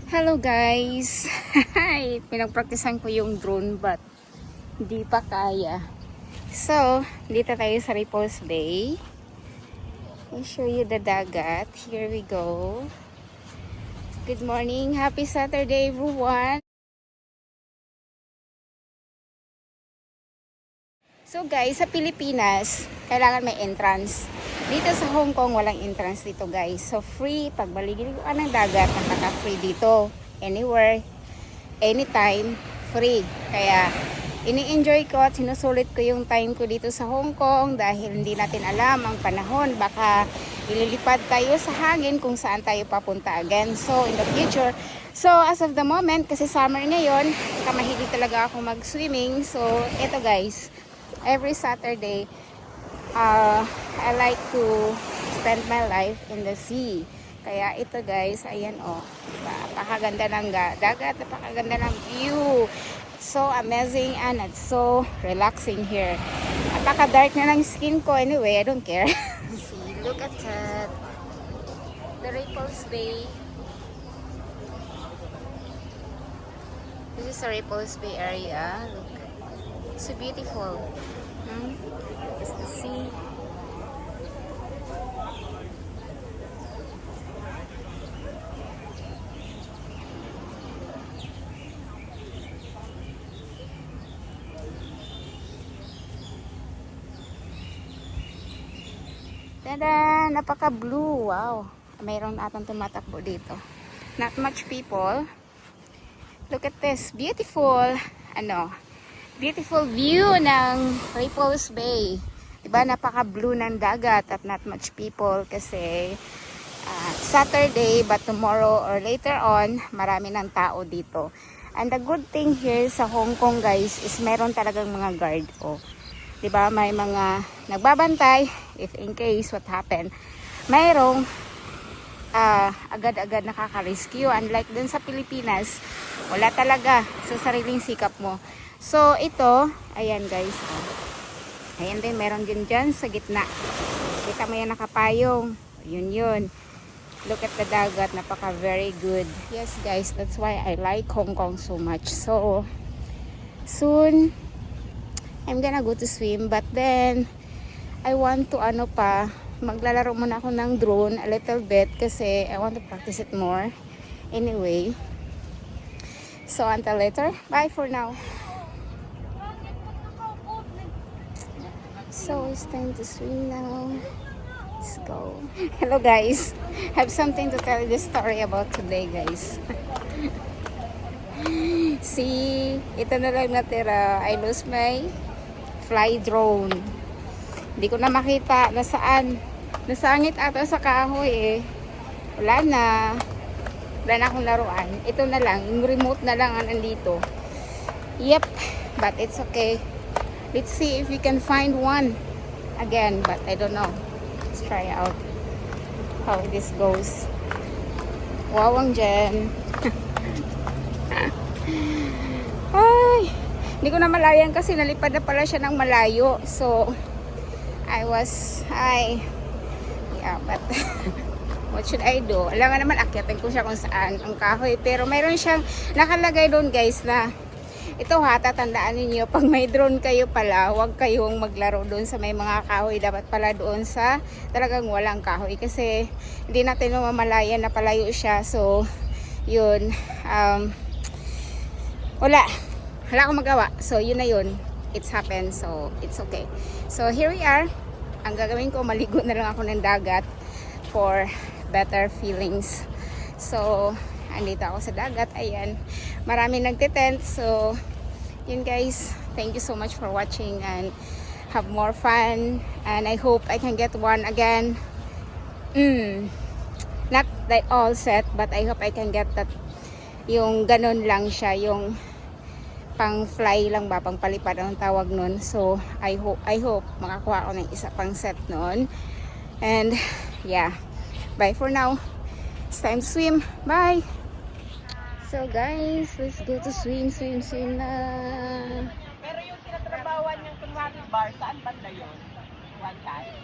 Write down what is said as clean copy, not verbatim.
Hello guys! Hi! Pinagpraktisan ko yung drone but hindi pa kaya. So, dito tayo sa Repulse Bay. I'll show you the dagat. Here we go. Good morning! Happy Saturday everyone! So guys, sa Pilipinas, kailangan may entrance. Dito sa Hong Kong, walang entrance dito guys. So free, pag maligid ka ng dagat, nakaka-free dito. Anywhere, anytime, free. Kaya, ini-enjoy ko at sinusulit ko yung time ko dito sa Hong Kong dahil hindi natin alam ang panahon. Baka ililipad tayo sa hangin kung saan tayo papunta again. So, in the future, so as of the moment, kasi summer ngayon, mahilig talaga ako mag-swimming. So, eto guys, every Saturday, I like to spend my life in the sea. Kaya ito guys, ayan o, napakaganda ng dagat, napakaganda ng view. So amazing and it's so relaxing here. Napaka-dark na ng skin ko anyway, I don't care. See, look at that. The Repulse Bay. This is a Repulse Bay area. Look. So beautiful. This is the sea. Tada! Napaka-blue. Wow. Mayroon atang tumatakbo dito. Not much people. Look at this. Beautiful. Beautiful view ng Repulse Bay. Diba? Napaka-blue ng dagat at not much people kasi Saturday but tomorrow or later on, marami ng tao dito. And the good thing here sa Hong Kong guys is meron talagang mga guard. Diba? May mga nagbabantay if in case what happened. Mayroong agad-agad nakaka-rescue. Unlike dun sa Pilipinas, wala talaga sa sariling sikap mo. So, ito, ayan guys. Ayan din, meron din dyan sa gitna. Kita mo yan nakapayong. Yun. Look at the dagat. Napaka very good. Yes guys, that's why I like Hong Kong so much. So, soon, I'm gonna go to swim. But then, I want to maglalaro muna ako ng drone a little bit kasi I want to practice it more. Anyway, so until later, bye for now. So it's time to swim now. Let's go. Hello guys. I have something to tell you the story about today guys. See, ito na lang natira. I lost my fly drone. Hindi ko na makita nasaan. Nasangit ata sa kahoy eh. Wala na akong laruan. Ito na lang, yung remote na lang ang nandito. Yep, but it's okay. Let's see if we can find one again, but I don't know. Let's try out how this goes. Wawang dyan. Ay, hindi ko na malayan kasi nalipad na pala siya ng malayo. So, but what should I do? Alam nga naman, akyatin ko siya kung saan ang kahoy. Pero mayroon siyang nakalagay doon guys na ito tatandaan ninyo, pag may drone kayo pala, huwag kayong maglaro doon sa may mga kahoy. Dapat pala doon sa talagang walang kahoy. Kasi hindi natin mamalayan na palayo siya. So, yun. Wala akong magawa. So, yun na yun. It's happened. So, it's okay. So, here we are. Ang gagawin ko, maligo na lang ako ng dagat for better feelings. So, andito ako sa dagat. Ayan. Marami nagtitent. So, yun guys. Thank you so much for watching and have more fun. And I hope I can get one again. Not like all set, but I hope I can get that. Yung ganon lang siya. Yung pang fly lang ba, pang palipad ang tawag nun. So I hope makakuha ako ng isa pang set nun. And yeah, bye for now. It's time to swim. Bye. So guys, let's go to swim na. Pero yung tinatrabawan niyang kunwari bar, saan banda yun? One time?